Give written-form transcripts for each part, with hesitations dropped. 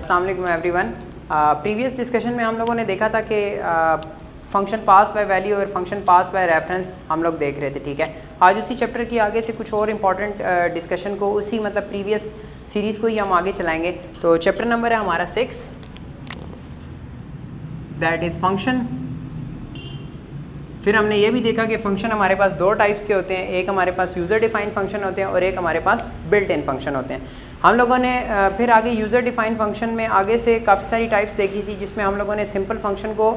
अस्सलाम वालेकुम everyone. Previous discussion में हम लोगों ने देखा था कि फंक्शन पास बाय वैल्यू और फंक्शन पास बाय रेफरेंस हम लोग देख रहे थे, ठीक है। आज उसी चैप्टर की आगे से कुछ और इम्पॉर्टेंट डिस्कशन को उसी मतलब प्रीवियस सीरीज़ को ही हम आगे चलाएंगे। तो चैप्टर नंबर है हमारा 6, दैट इज़ फंक्शन। फिर हमने ये भी देखा कि फ़ंक्शन हमारे पास दो टाइप्स के होते हैं, एक हमारे पास यूज़र डिफाइंड फंक्शन होते हैं और एक हमारे पास बिल्ट इन फंक्शन होते हैं। हम लोगों ने फिर आगे यूज़र डिफाइंड फंक्शन में आगे से काफ़ी सारी टाइप्स देखी थी, जिसमें हम लोगों ने सिंपल फंक्शन को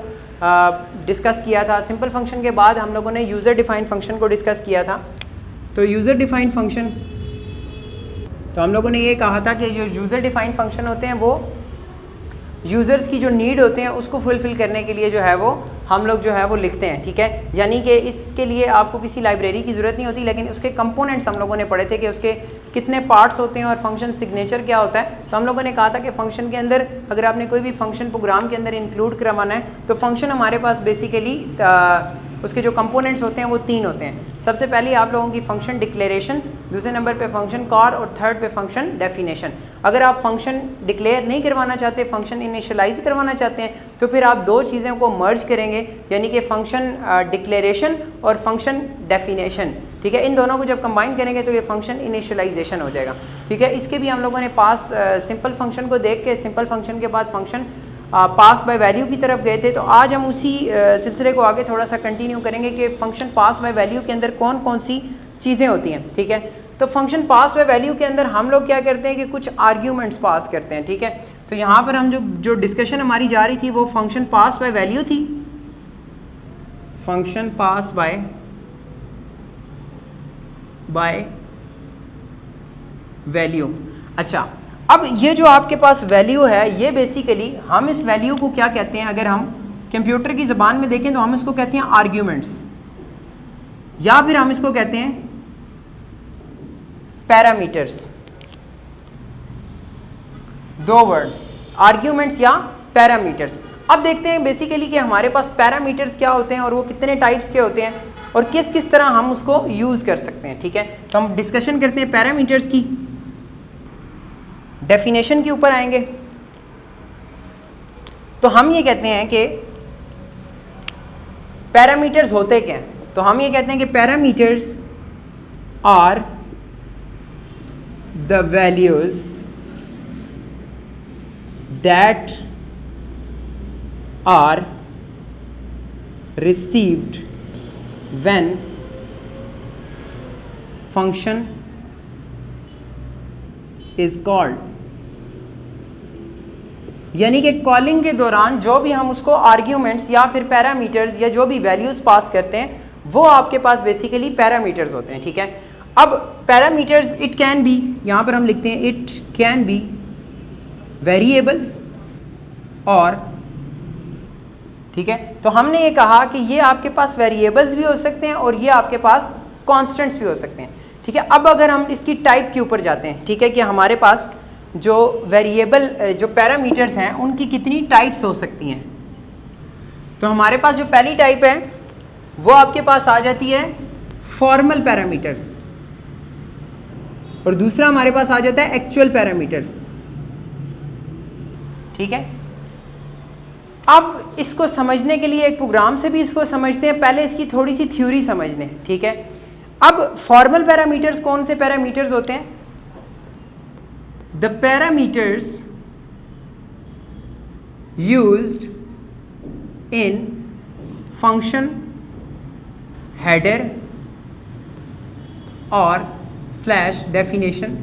डिस्कस किया था। सिंपल फंक्शन के बाद हम लोगों ने यूज़र डिफाइंड फंक्शन को डिस्कस किया था। तो यूज़र डिफाइंड फंक्शन, तो हम लोगों ने ये कहा था कि जो यूज़र डिफाइंड फंक्शन होते हैं वो यूज़र्स की जो नीड होते हैं उसको फुलफ़िल करने के लिए जो है वो हम लोग जो है वो लिखते हैं, ठीक है। यानी कि इसके लिए आपको किसी लाइब्रेरी की ज़रूरत नहीं होती, लेकिन उसके कंपोनेंट्स हम लोगों ने पढ़े थे कि उसके कितने पार्ट्स होते हैं और फंक्शन सिग्नेचर क्या होता है। तो हम लोगों ने कहा था कि फ़ंक्शन के अंदर अगर आपने कोई भी फंक्शन प्रोग्राम के अंदर इंक्लूड करवाना है तो फंक्शन हमारे पास बेसिकली उसके जो कंपोनेंट्स होते हैं वो 3 होते हैं। सबसे पहले आप लोगों की फंक्शन डिक्लेरेशन, दूसरे नंबर पे फंक्शन कॉल और थर्ड पे फंक्शन डेफिनेशन। अगर आप फंक्शन डिक्लेयर नहीं करवाना चाहते, फंक्शन इनिशियलाइज करवाना चाहते हैं, तो फिर आप दो चीज़ों को मर्ज करेंगे, यानी कि फंक्शन डिक्लेरेशन और फंक्शन डेफिनेशन, ठीक है। इन दोनों को जब कंबाइन करेंगे तो ये फंक्शन इनिशियलाइजेशन हो जाएगा, ठीक है। इसके भी हम लोगों ने पास सिंपल फंक्शन को देख के सिंपल फंक्शन के बाद फंक्शन पास बाय वैल्यू की तरफ गए थे। तो आज हम उसी सिलसिले को आगे थोड़ा सा कंटिन्यू करेंगे कि फंक्शन पास बाय वैल्यू के अंदर कौन कौन सी चीज़ें होती हैं, ठीक है। तो फंक्शन पास बाय वैल्यू के अंदर हम लोग क्या करते हैं कि कुछ आर्ग्यूमेंट्स पास करते हैं, ठीक है। तो यहाँ पर हम जो डिस्कशन हमारी जा रही थी वो फंक्शन पास बाय वैल्यू थी, फंक्शन पास बाय वैल्यू। अच्छा, अब ये जो आपके पास वैल्यू है, ये बेसिकली हम इस वैल्यू को क्या कहते हैं, अगर हम कंप्यूटर की ज़बान में देखें तो हम इसको कहते हैं आर्ग्यूमेंट्स, या फिर हम इसको कहते हैं पैरामीटर्स। दो वर्ड्स, आर्ग्यूमेंट्स या पैरामीटर्स। अब देखते हैं बेसिकली कि हमारे पास पैरामीटर्स क्या होते हैं और वो कितने टाइप्स के होते हैं और किस किस तरह हम उसको यूज़ कर सकते हैं, ठीक है। तो हम डिस्कशन करते हैं पैरामीटर्स की। डेफिनेशन के ऊपर आएंगे तो हम ये कहते हैं कि पैरामीटर्स होते क्या हैं। तो हम ये कहते हैं कि parameters are the values that are received when function is called. यानी कि कॉलिंग के दौरान जो भी हम उसको आर्ग्यूमेंट्स या फिर पैरामीटर्स या जो भी वैल्यूज़ पास करते हैं वो आपके पास बेसिकली पैरामीटर्स होते हैं, ठीक है। अब पैरामीटर्स इट कैन बी, यहाँ पर हम लिखते हैं इट कैन बी वेरिएबल्स और, ठीक है। तो हमने ये कहा कि ये आपके पास वेरिएबल्स भी हो सकते हैं और ये आपके पास कॉन्स्टेंट्स भी हो सकते हैं, ठीक है। अब अगर हम इसकी टाइप के ऊपर जाते हैं, ठीक है, कि हमारे पास जो वेरिएबल जो पैरामीटर्स हैं उनकी कितनी टाइप्स हो सकती हैं। तो हमारे पास जो पहली टाइप है वो आपके पास आ जाती है फॉर्मल पैरामीटर और दूसरा हमारे पास आ जाता है एक्चुअल पैरामीटर्स, ठीक है। अब इसको समझने के लिए एक प्रोग्राम से भी इसको समझते हैं, पहले इसकी थोड़ी सी थ्योरी समझ लें, ठीक है। अब फॉर्मल पैरामीटर्स कौन से पैरामीटर्स होते हैं? The parameters used in function header और स्लैश डेफिनेशन,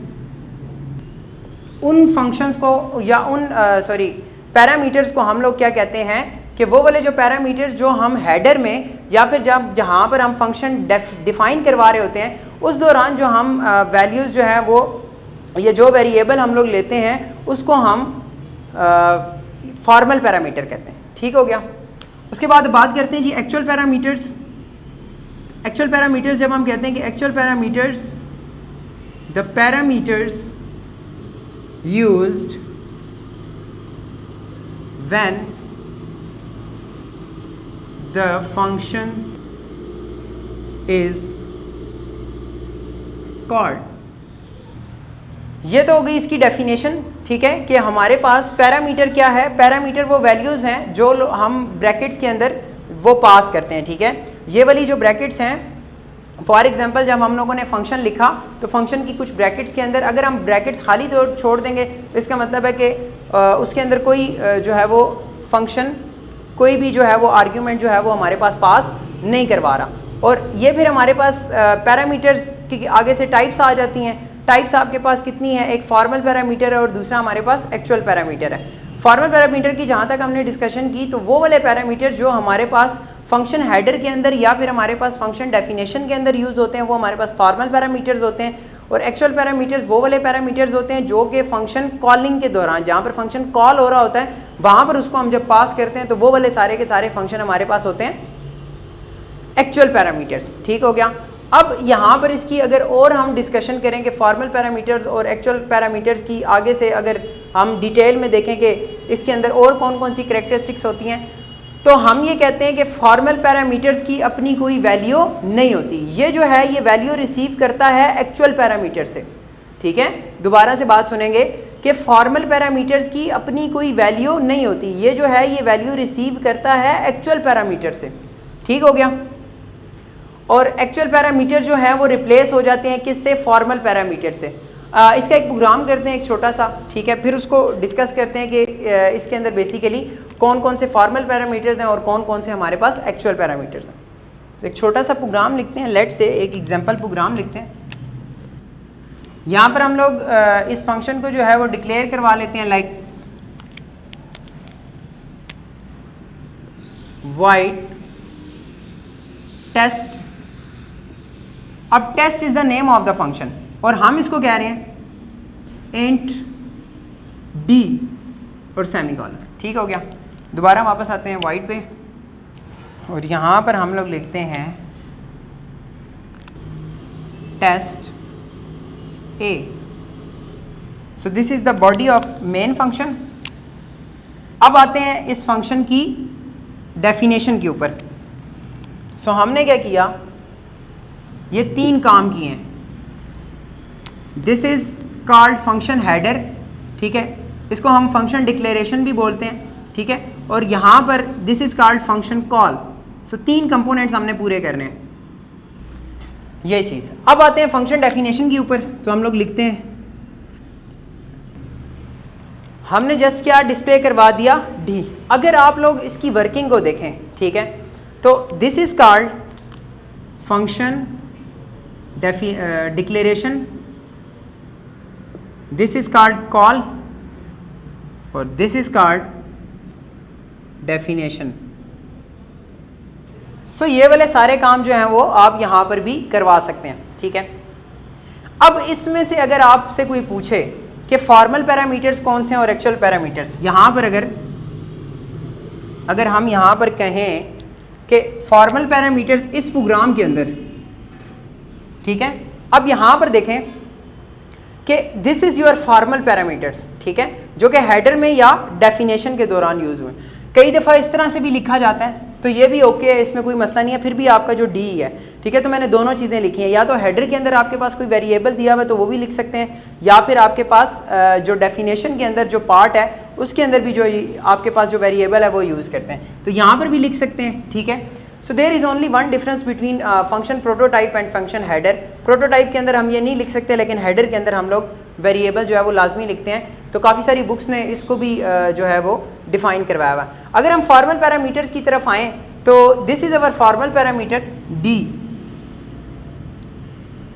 उन फंक्शंस को या उन पैरामीटर्स को हम लोग क्या कहते हैं कि वो वाले जो पैरामीटर्स जो हम हेडर में या फिर जब जहाँ पर हम फंक्शन डिफाइन करवा रहे होते हैं उस दौरान जो हम वैल्यूज़ जो है वो ये जो वेरिएबल हम लोग लेते हैं उसको हम फॉर्मल पैरामीटर कहते हैं, ठीक हो गया। उसके बाद बात करते हैं जी एक्चुअल पैरामीटर्स। एक्चुअल पैरामीटर्स जब हम कहते हैं कि actual parameters, the parameters used when the function is called. ये तो हो गई इसकी डेफिनेशन, ठीक है, कि हमारे पास पैरामीटर क्या है। पैरामीटर वो वैल्यूज़ हैं जो हम ब्रैकेट्स के अंदर वो पास करते हैं, ठीक है। ये वाली जो ब्रैकेट्स हैं, फॉर एग्जांपल जब हम लोगों ने फंक्शन लिखा तो फंक्शन की कुछ ब्रैकेट्स के अंदर अगर हम ब्रैकेट्स खाली छोड़ देंगे तो इसका मतलब है कि उसके अंदर कोई जो है वो फंक्शन, कोई भी जो है वो आर्ग्यूमेंट जो है वो हमारे पास नहीं करवा रहा। और ये फिर हमारे पास पैरामीटर्स की आगे से टाइप्स आ जाती हैं। टाइप्स आपके पास कितनी है, एक फॉर्मल पैरामीटर है और दूसरा हमारे पास एक्चुअल पैरामीटर है। फॉर्मल पैरामीटर की जहाँ तक हमने डिस्कशन की तो वो वाले पैरामीटर जो हमारे पास फंक्शन हेडर के अंदर या फिर हमारे पास फंक्शन डेफिनेशन के अंदर यूज़ होते हैं वो हमारे पास फॉर्मल पैरामीटर्स होते हैं। और एक्चुअल पैरामीटर्स वो वाले पैरामीटर्स होते हैं जो कि फंक्शन कॉलिंग के दौरान, जहाँ पर फंक्शन कॉल हो रहा होता है वहाँ पर उसको हम जब पास करते हैं तो वो वाले सारे के सारे फंक्शन हमारे पास होते हैं एक्चुअल पैरामीटर्स, ठीक हो गया। अब यहाँ पर इसकी अगर और हम डिस्कशन करें कि फॉर्मल पैरामीटर्स और एक्चुअल पैरामीटर्स की आगे से अगर हम डिटेल में देखें कि इसके अंदर और कौन कौन सी कैरेक्टरिस्टिक्स होती हैं, तो हम ये कहते हैं कि फॉर्मल पैरामीटर्स की अपनी कोई वैल्यू नहीं होती। ये जो है ये वैल्यू रिसीव करता है एक्चुअल पैरामीटर से, ठीक है। दोबारा से बात सुनेंगे कि फॉर्मल पैरामीटर्स की अपनी कोई वैल्यू नहीं होती। ये जो है ये वैल्यू रिसीव करता है एक्चुअल पैरामीटर से, ठीक हो गया। और एक्चुअल पैरामीटर जो है वो रिप्लेस हो जाते हैं किससे, फॉर्मल पैरामीटर से। इसका एक प्रोग्राम करते हैं एक छोटा सा, ठीक है, फिर उसको डिस्कस करते हैं कि इसके अंदर बेसिकली कौन कौन से फॉर्मल पैरामीटर्स हैं और कौन कौन से हमारे पास एक्चुअल पैरामीटर्स हैं। तो एक छोटा सा प्रोग्राम लिखते हैं, लेट से एक एग्जांपल प्रोग्राम लिखते हैं। यहाँ पर हम लोग इस फंक्शन को जो है वो डिक्लेयर करवा लेते हैं लाइक void टेस्ट। अब test is the name of the function और हम इसको कह रहे हैं इंट डी और सेमीकोलन, ठीक हो गया। दोबारा वापस आते हैं void पे और यहाँ पर हम लोग लिखते हैं test A. So this is the body of main function. अब आते हैं इस फंक्शन की डेफिनेशन के ऊपर। सो हमने क्या किया, ये तीन काम किए हैं। This is called function header, ठीक है, इसको हम फंक्शन डिक्लेरेशन भी बोलते हैं, ठीक है। और यहाँ पर this is called function call. So तीन कंपोनेंट्स हमने पूरे करने हैं, ये चीज़। अब आते हैं फंक्शन डेफिनेशन के ऊपर। तो हम लोग लिखते हैं, हमने जस्ट क्या डिस्प्ले करवा दिया डी। अगर आप लोग इसकी वर्किंग को देखें, ठीक है, तो this is called function declaration, this is called call और दिस इज कॉल्ड डेफिनेशन। सो ये वाले सारे काम जो हैं वो आप यहाँ पर भी करवा सकते हैं, ठीक है। अब इसमें से अगर आपसे कोई पूछे कि फॉर्मल पैरामीटर्स कौन से हैं और एक्चुअल पैरामीटर्स, यहाँ पर अगर हम यहाँ पर कहें कि फॉर्मल पैरामीटर्स इस प्रोग्राम के अंदर, ठीक है, अब यहाँ पर देखें कि this is your formal parameters, ठीक है, जो कि हेडर में या डेफिनेशन के दौरान यूज़ हुए। कई दफ़ा इस तरह से भी लिखा जाता है, तो ये भी ओके है, इसमें कोई मसला नहीं है। फिर भी आपका जो डी है, ठीक है, तो मैंने दोनों चीज़ें लिखी हैं। या तो हेडर के अंदर आपके पास कोई वेरिएबल दिया हुआ है तो वो भी लिख सकते हैं, या फिर आपके पास जो डेफिनेशन के अंदर जो पार्ट है उसके अंदर भी जो आपके पास जो वेरिएबल है वो यूज़ करते हैं, तो यहाँ पर भी लिख सकते हैं, ठीक है। So there is only one difference between function prototype and function header. Prototype के अंदर हम ये नहीं लिख सकते, लेकिन हेडर के अंदर हम लोग वेरिएबल जो है वो लाजमी लिखते हैं। तो काफ़ी सारी बुक्स ने इसको भी जो है वो डिफ़ाइन करवाया हुआ है। अगर हम फॉर्मल पैरामीटर्स की तरफ आएँ तो this is our formal parameter D.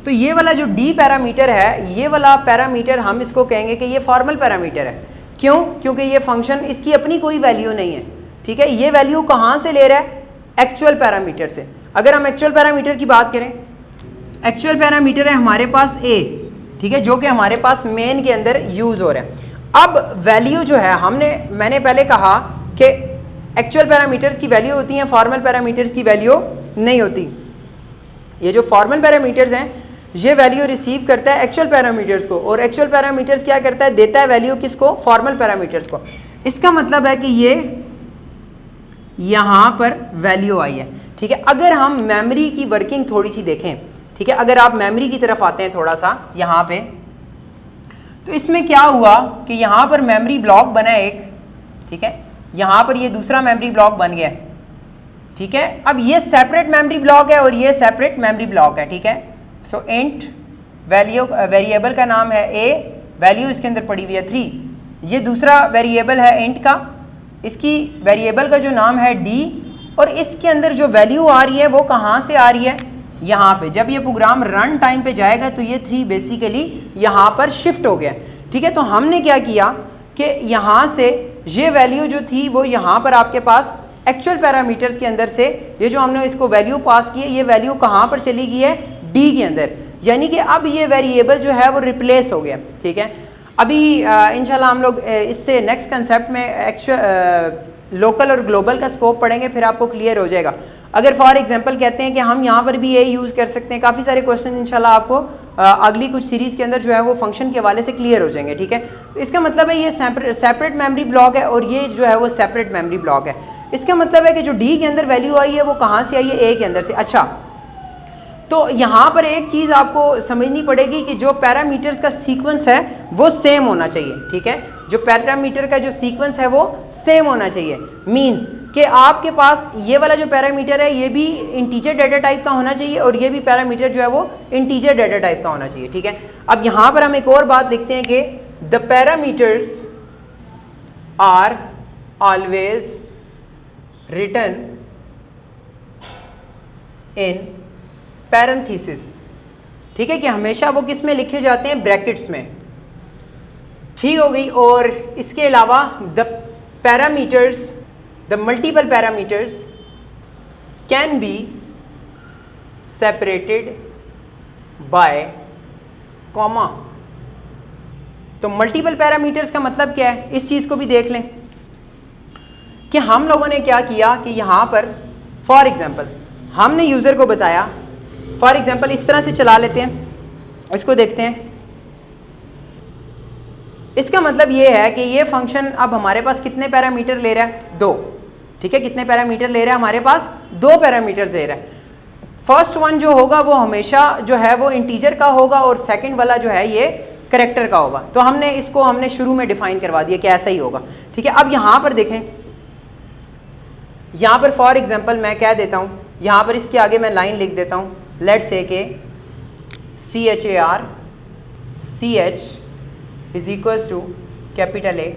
तो ये वाला जो डी पैरामीटर है, ये वाला पैरामीटर हम इसको कहेंगे कि ये फॉर्मल पैरामीटर है। क्यों? क्योंकि ये फंक्शन, इसकी अपनी कोई वैल्यू नहीं है, ठीक है। ये वैल्यू कहाँ से ले रहा है? एक्चुअल पैरामीटर से। अगर हम एक्चुअल पैरामीटर की बात करें, एक्चुअल पैरामीटर है हमारे पास ए, ठीक है, जो कि हमारे पास मेन के अंदर यूज़ हो रहा है। अब वैल्यू जो है मैंने पहले कहा कि एक्चुअल पैरामीटर्स की वैल्यू होती है, फॉर्मल पैरामीटर्स की वैल्यू नहीं होती। ये जो फॉर्मल पैरामीटर्स हैं ये वैल्यू रिसीव करता है एक्चुअल पैरामीटर्स को, और एक्चुअल पैरामीटर्स क्या करता है? देता है वैल्यू किसको? फॉर्मल पैरामीटर्स को। इसका मतलब है कि ये यहाँ पर वैल्यू आई है, ठीक है। अगर हम मेमोरी की वर्किंग थोड़ी सी देखें, ठीक है, अगर आप मेमोरी की तरफ आते हैं थोड़ा सा यहाँ पे, तो इसमें क्या हुआ कि यहाँ पर मेमोरी ब्लॉक बना एक, ठीक है, यहाँ पर ये दूसरा मेमोरी ब्लॉक बन गया, ठीक है। अब ये सेपरेट मेमोरी ब्लॉक है और ये सेपरेट मेमोरी ब्लॉक है, ठीक है। सो इंट वैल्यू, वेरिएबल का नाम है a, वैल्यू इसके अंदर पड़ी हुई है 3। ये दूसरा वेरिएबल है इंट का, इसकी वेरिएबल का जो नाम है d, और इसके अंदर जो वैल्यू आ रही है वो कहाँ से आ रही है, यहाँ पे। जब ये प्रोग्राम रन टाइम पे जाएगा तो ये 3 बेसिकली यहाँ पर शिफ्ट हो गया, ठीक है। तो हमने क्या किया कि यहाँ से ये वैल्यू जो थी वो यहाँ पर आपके पास एक्चुअल पैरामीटर्स के अंदर से ये जो हमने इसको वैल्यू पास की है, ये वैल्यू कहाँ पर चली गई है, डी के अंदर, यानी कि अब ये वेरिएबल जो है वो रिप्लेस हो गया, ठीक है। अभी इंशाल्लाह हम लोग इससे नेक्स्ट कंसेप्ट में एक्चुअल लोकल और ग्लोबल का स्कोप पढ़ेंगे, फिर आपको क्लियर हो जाएगा। अगर फॉर एग्जांपल कहते हैं कि हम यहाँ पर भी ये यूज़ कर सकते हैं, काफ़ी सारे क्वेश्चन इंशाल्लाह आपको अगली कुछ सीरीज़ के अंदर जो है वो फंक्शन के हवाले से क्लियर हो जाएंगे, ठीक है। तो इसका मतलब है ये सेपरेट मेमोरी ब्लॉक है और ये जो है वो सेपरेट मेमोरी ब्लॉक है। इसका मतलब है कि जो डी के अंदर वैल्यू आई है वो कहाँ से आई है, ए के अंदर से। अच्छा, तो यहाँ पर एक चीज़ आपको समझनी पड़ेगी कि जो पैरामीटर्स का सीक्वेंस है वो सेम होना चाहिए, ठीक है। जो पैरामीटर का जो सीक्वेंस है वो सेम होना चाहिए, मींस कि आपके पास ये वाला जो पैरामीटर है ये भी इंटीजर डाटा टाइप का होना चाहिए और ये भी पैरामीटर जो है वो इंटीजर डाटा टाइप का होना चाहिए, ठीक है। अब यहाँ पर हम एक और बात लिखते हैं कि the parameters are always written in parenthesis, ठीक है, कि हमेशा वो किस में लिखे जाते हैं, ब्रैकेट्स में, ठीक हो गई। और इसके अलावा the parameters, the multiple parameters can be separated by comma. तो मल्टीपल पैरामीटर्स का मतलब क्या है, इस चीज़ को भी देख लें कि हम लोगों ने क्या किया कि यहाँ पर फॉर एग्जांपल हमने यूज़र को बताया, फॉर एग्जांपल इस तरह से चला लेते हैं, इसको देखते हैं। इसका मतलब ये है कि ये फंक्शन अब हमारे पास कितने पैरामीटर ले रहा है, 2, ठीक है। कितने पैरामीटर ले रहा है, हमारे पास 2 पैरामीटर्स ले रहा है। फर्स्ट वन जो होगा वो हमेशा जो है वो इंटीजर का होगा और सेकंड वाला जो है ये कैरेक्टर का होगा। तो हमने शुरू में डिफाइन करवा दिया कि ऐसा ही होगा, ठीक है। अब यहाँ पर देखें, यहाँ पर फॉर एग्जांपल मैं कह देता हूँ, यहाँ पर इसके आगे मैं लाइन लिख देता हूँ, लेट्स से के CHAR CH is equals to capital A।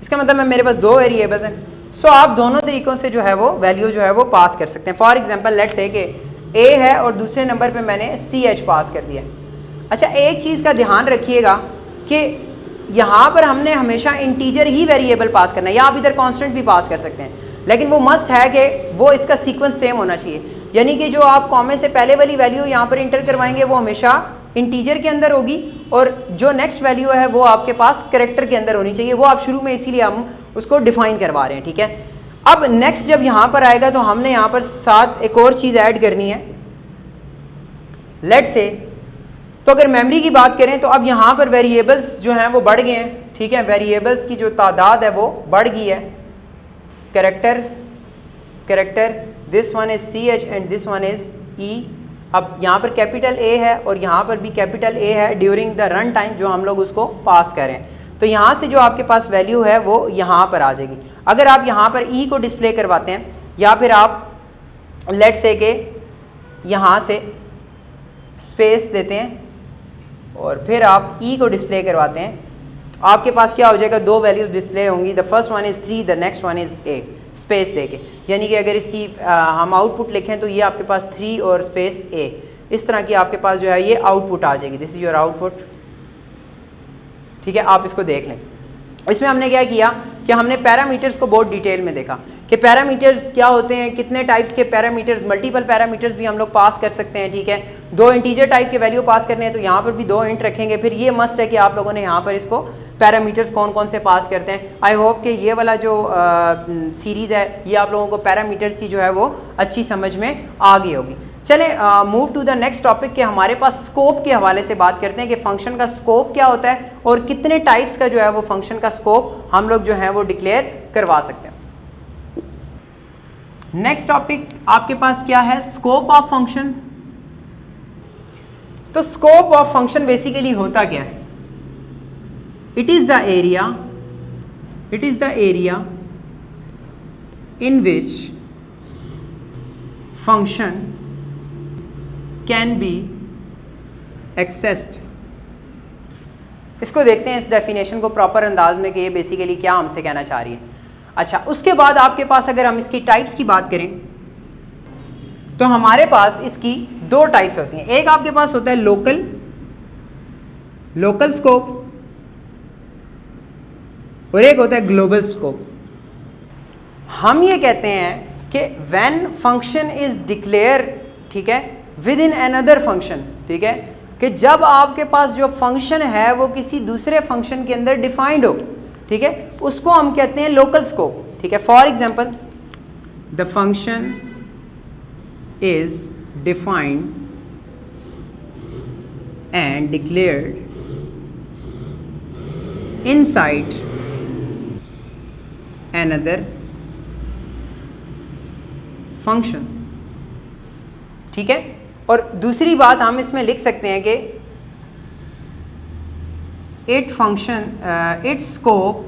इसका मतलब है मेरे पास 2 वेरिएबल्स हैं, सो आप दोनों तरीक़ों से जो है वो वैल्यू जो है वो पास कर सकते हैं। फॉर एग्जांपल लेट्स से कि A है और दूसरे नंबर पे मैंने CH पास कर दिया। अच्छा, एक चीज़ का ध्यान रखिएगा कि यहाँ पर हमने हमेशा इंटीजर ही वेरिएबल पास करना है, या आप इधर कांस्टेंट भी पास कर सकते हैं, लेकिन वो मस्ट है कि वो इसका सीक्वेंस सेम होना चाहिए। यानी कि जो आप कॉमे से पहले वाली वैल्यू यहाँ पर इंटर करवाएंगे वो हमेशा इंटीजर के अंदर होगी और जो नेक्स्ट वैल्यू है वो आपके पास कैरेक्टर के अंदर होनी चाहिए। वो आप शुरू में इसीलिए हम उसको डिफाइन करवा रहे हैं, ठीक है। अब नेक्स्ट जब यहाँ पर आएगा तो हमने यहाँ पर साथ एक और चीज़ ऐड करनी है, लेट्स से। तो अगर मेमोरी की बात करें तो अब यहाँ पर वेरिएबल्स जो हैं वो बढ़ गए हैं, ठीक है। वेरिएबल्स की जो तादाद है वो बढ़ गई है। Character this one is CH and this one is E। अब यहाँ पर कैपिटल A है और यहाँ पर भी कैपिटल A है ड्यूरिंग द रन टाइम जो हम लोग उसको पास करें। तो यहाँ से जो आपके पास वैल्यू है वो यहाँ पर आ जाएगी। अगर आप यहाँ पर E को डिस्प्ले करवाते हैं या फिर आप लेट्स से के यहाँ से स्पेस देते हैं और फिर आप E को डिस्प्ले करवाते हैं, तो आपके पास क्या हो जाएगा, 2 वैल्यूज़ डिस्प्ले होंगी। The first one is 3, the next one is A, space देके। यानी कि अगर इसकी हम आउटपुट लिखें तो ये आपके पास 3 और स्पेस A, इस तरह की आपके पास जो है ये आउटपुट आ जाएगी। दिस इज़ योर आउटपुट, ठीक है। आप इसको देख लें। इसमें हमने क्या किया कि हमने पैरामीटर्स को बहुत डिटेल में देखा कि पैरामीटर्स क्या होते हैं, कितने टाइप्स के पैरामीटर्स, मल्टीपल पैरामीटर्स भी हम लोग पास कर सकते हैं, ठीक है। 2 इंटीजर टाइप के वैल्यू पास करने हैं तो यहाँ पर भी 2 इंट रखेंगे। फिर ये मस्ट है कि आप लोगों ने यहाँ पर इसको पैरामीटर्स कौन कौन से पास करते हैं। आई होप कि ये वाला जो सीरीज़ है ये आप लोगों को पैरामीटर्स की जो है वो अच्छी समझ में आ गई होगी। चले move to the next topic के हमारे पास स्कोप के हवाले से बात करते हैं कि फंक्शन का स्कोप क्या होता है और कितने टाइप्स का जो है वो फंक्शन का स्कोप हम लोग जो है वो डिक्लेयर करवा सकते हैं। नेक्स्ट टॉपिक आपके पास क्या है, स्कोप ऑफ फंक्शन। तो स्कोप ऑफ फंक्शन बेसिकली होता क्या है, it is the area in which function can be accessed. इसको देखते हैं इस डेफिनेशन को प्रॉपर अंदाज में कि ये बेसिकली क्या हमसे कहना चाह रही है. अच्छा, उसके बाद आपके पास अगर हम इसकी टाइप्स की बात करें तो हमारे पास इसकी दो टाइप्स होती हैं. एक आपके पास होता है लोकल स्कोप और एक होता है ग्लोबल स्कोप. हम ये कहते हैं कि व्हेन फंक्शन इज डिक्लेयर, ठीक है, विद इन अनदर फंक्शन, ठीक है, कि जब आपके पास जो फंक्शन है वो किसी दूसरे फंक्शन के अंदर डिफाइंड हो, ठीक है, उसको हम कहते हैं लोकल स्कोप. ठीक है, for example the function is defined and declared inside another function. ठीक है, और दूसरी बात हम इसमें लिख सकते हैं कि इट स्कोप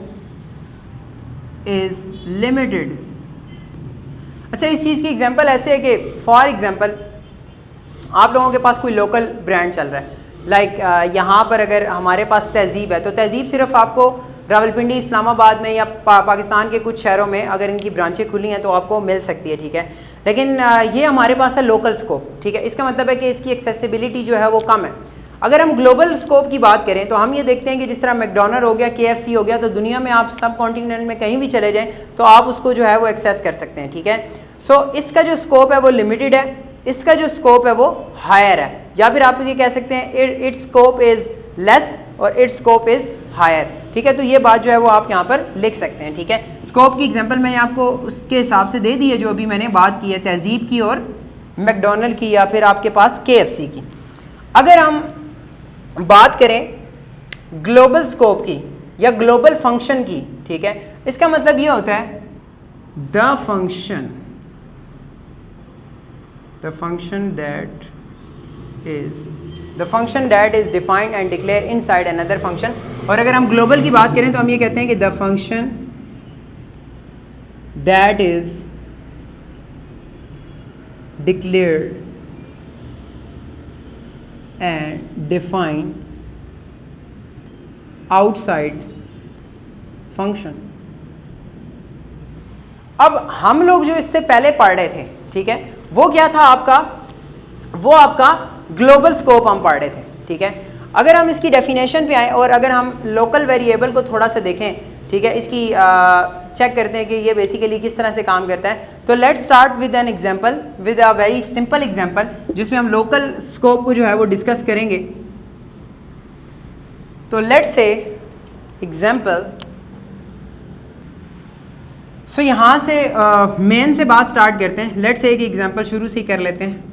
इज लिमिटेड. अच्छा, इस चीज़ की एग्जांपल ऐसे है कि फॉर एग्जांपल आप लोगों के पास कोई लोकल ब्रांड चल रहा है, लाइक यहाँ पर अगर हमारे पास तहजीब है तो तहजीब सिर्फ आपको रावलपिंडी, इस्लामाबाद में या पाकिस्तान के कुछ शहरों में अगर इनकी ब्रांचें खुली हैं तो आपको मिल सकती है. ठीक है, लेकिन ये हमारे पास है लोकल स्कोप. ठीक है, इसका मतलब है कि इसकी एक्सेसिबिलिटी जो है वो कम है. अगर हम ग्लोबल स्कोप की बात करें तो हम ये देखते हैं कि जिस तरह मैकडोनल्ड हो गया, KFC हो गया, तो दुनिया में आप सब कॉन्टिनेंट में कहीं भी चले जाएं तो आप उसको जो है वो एक्सेस कर सकते हैं. ठीक है, सो इसका जो स्कोप है वो लिमिटेड है, इसका जो स्कोप है वो हायर है, या फिर आप ये कह सकते हैं इट स्कोप इज़ लेस और इट स्कोप इज़ हायर. ठीक है, तो ये बात जो है वो आप यहाँ पर लिख सकते हैं. ठीक है, स्कोप की एग्जांपल मैंने आपको उसके हिसाब से दे दी है जो अभी मैंने बात की है तहजीब की और मैकडोनल्ड की या फिर आपके पास KFC की. अगर हम बात करें ग्लोबल स्कोप की या ग्लोबल फंक्शन की, ठीक है, इसका मतलब ये होता है the function that is defined and declare inside another function. और अगर हम ग्लोबल की बात करें तो हम ये कहते हैं कि the function that is declared and defined outside function. अब हम लोग जो इससे पहले पढ़ रहे थे, ठीक है, वो क्या था आपका, वो आपका ग्लोबल स्कोप हम पढ़ रहे थे. ठीक है, अगर हम इसकी डेफिनेशन पे आए और अगर हम लोकल वेरिएबल को थोड़ा सा देखें, ठीक है, इसकी चेक करते हैं कि ये बेसिकली किस तरह से काम करता है. तो let's start with an example, with a very simple example जिसमें हम लोकल स्कोप को जो है वो डिस्कस करेंगे. तो लेट्स से एग्जांपल, सो यहाँ से मेन से बात स्टार्ट करते हैं. लेट्स से एक एग्जांपल शुरू से ही कर लेते हैं.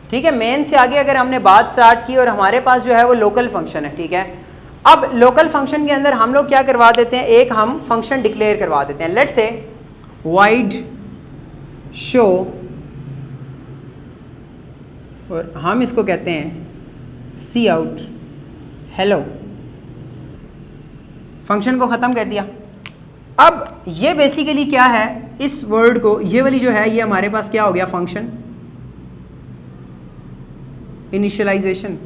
ठीक है, मेन से आगे अगर हमने बात स्टार्ट की और हमारे पास जो है वो लोकल फंक्शन है. ठीक है, अब लोकल फंक्शन के अंदर हम लोग क्या करवा देते हैं, एक हम फंक्शन डिक्लेयर करवा देते हैं. लेट्स से वाइड शो, और हम इसको कहते हैं सी आउट हेलो. फंक्शन को ख़त्म कर दिया. अब ये बेसिकली क्या है, इस वर्ड को, ये वाली जो है ये हमारे पास क्या हो गया, फंक्शन इनिशियलाइजेशन.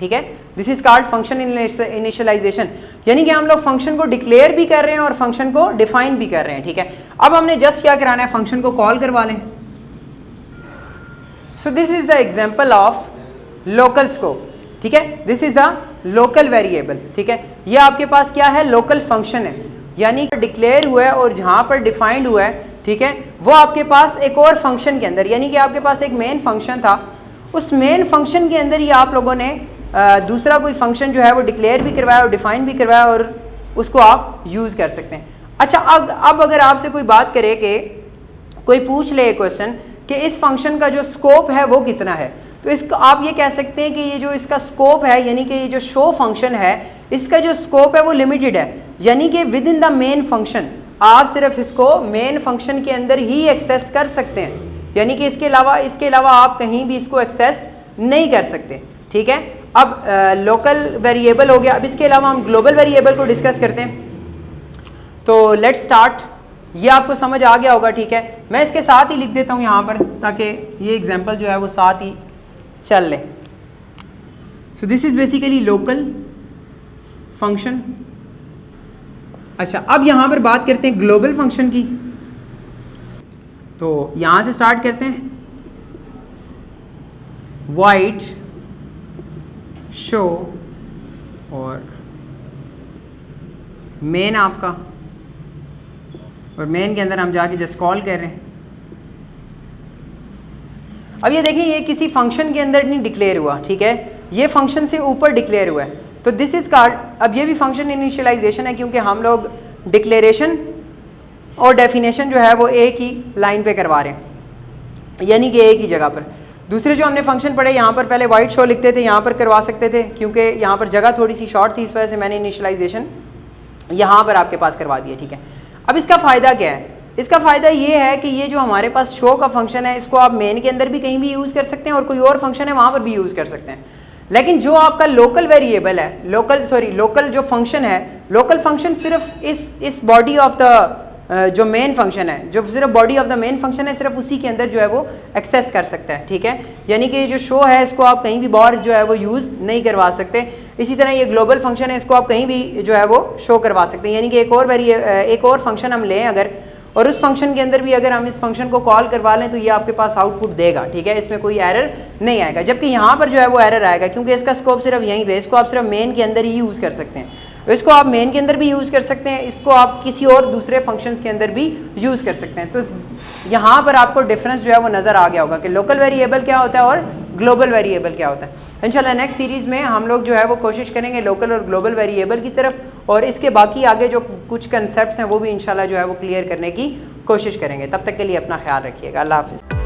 ठीक है, this is called function initialization, यानी कि हम लोग फंक्शन को डिक्लेयर भी कर रहे हैं और फंक्शन को डिफाइन भी कर रहे हैं. ठीक है, अब हमने जस्ट क्या कराना है, फंक्शन को कॉल करवा लें. सो this is the example of local scope. ठीक है, this is the local variable. ठीक है, ये आपके पास क्या है, लोकल फंक्शन है, यानी कि डिक्लेयर हुआ है और जहां पर डिफाइंड हुआ है, ठीक है, वो आपके पास एक और फंक्शन के अंदर, यानी कि आपके पास एक मेन फंक्शन था, उस मेन फंक्शन के अंदर ही आप लोगों ने दूसरा कोई फंक्शन जो है वो डिक्लेयर भी करवाया और डिफाइन भी करवाया और उसको आप यूज़ कर सकते हैं. अच्छा, अब अगर आपसे कोई बात करे कि कोई पूछ ले क्वेश्चन कि इस फंक्शन का जो स्कोप है वो कितना है, तो इसको आप ये कह सकते हैं कि ये जो इसका स्कोप है, यानी कि ये जो शो फंक्शन है, इसका जो स्कोप है वो लिमिटेड है, यानी कि with in the main function आप सिर्फ इसको मेन फंक्शन के अंदर ही एक्सेस कर सकते हैं, यानी कि इसके अलावा आप कहीं भी इसको एक्सेस नहीं कर सकते. ठीक है, अब लोकल वेरिएबल हो गया। अब इसके अलावा हम ग्लोबल वेरिएबल को डिस्कस करते हैं। तो लेट्स स्टार्ट। ये आपको समझ आ गया होगा, ठीक है। मैं इसके साथ ही लिख देता हूँ यहाँ पर, ताकि ये एग्जांपल जो है वो साथ ही चल ले। सो this is basically local function. अच्छा, अब यहाँ पर बात करते हैं ग्लोबल फंक्शन की। तो यहाँ से स्टार्ट करते हैं। वाइट शो और मेन आपका, और मेन के अंदर हम जाके जस्ट कॉल कर रहे हैं। अब ये देखें, ये किसी फंक्शन के अंदर नहीं डिक्लेयर हुआ, ठीक है, ये फंक्शन से ऊपर डिक्लेयर हुआ है। तो दिस इज कॉल्ड, अब ये भी फंक्शन इनिशियलाइजेशन है, क्योंकि हम लोग डिक्लेरेशन और डेफिनेशन जो है वो एक ही लाइन पे करवा रहे हैं, यानी कि एक ही जगह पर। दूसरे जो हमने फंक्शन पढ़े, यहाँ पर पहले वाइट शो लिखते थे, यहाँ पर करवा सकते थे, क्योंकि यहाँ पर जगह थोड़ी सी शॉर्ट थी, इस वजह से मैंने इनिशियलाइजेशन यहाँ पर आपके पास करवा दिया, ठीक है। अब इसका फ़ायदा क्या है? इसका फ़ायदा ये है कि ये जो हमारे पास शो का फंक्शन है, इसको आप मेन के अंदर भी कहीं भी यूज़ कर सकते हैं, और कोई और फंक्शन है वहाँ पर भी यूज़ कर सकते हैं। लेकिन जो आपका लोकल वेरिएबल है, लोकल जो फंक्शन है, लोकल फंक्शन सिर्फ इस बॉडी ऑफ द जो मेन फंक्शन है, जो सिर्फ body of the main function है, सिर्फ उसी के अंदर जो है वो एक्सेस कर सकता है, ठीक है। यानी कि जो शो है, इसको आप कहीं भी बाहर जो है वो यूज़ नहीं करवा सकते। इसी तरह ये ग्लोबल फंक्शन है, इसको आप कहीं भी जो है वो शो करवा सकते हैं। यानी कि एक और फंक्शन हम लें अगर, और उस फंक्शन के अंदर भी अगर हम इस फंक्शन को कॉल करवा लें, तो ये आपके पास आउटपुट देगा, ठीक है, इसमें कोई एरर नहीं आएगा। जबकि यहाँ पर जो है वो एरर आएगा, क्योंकि इसका स्कोप सिर्फ यहीं पे, इसको आप सिर्फ मेन के अंदर ही यूज़ कर सकते हैं। इसको आप मेन के अंदर भी यूज़ कर सकते हैं, इसको आप किसी और दूसरे फंक्शंस के अंदर भी यूज़ कर सकते हैं। तो यहाँ पर आपको डिफरेंस जो है वो नज़र आ गया होगा कि लोकल वेरिएबल क्या होता है और ग्लोबल वेरिएबल क्या होता है। इंशाल्लाह नेक्स्ट सीरीज़ में हम लोग जो है वो कोशिश करेंगे लोकल और ग्लोबल वेरिएबल की तरफ, और इसके बाकी आगे जो कुछ कंसेप्ट्स हैं वो भी इंशाल्लाह जो है वो क्लियर करने की कोशिश करेंगे। तब तक के लिए अपना ख्याल रखिएगा। अल्लाह हाफ़िज़।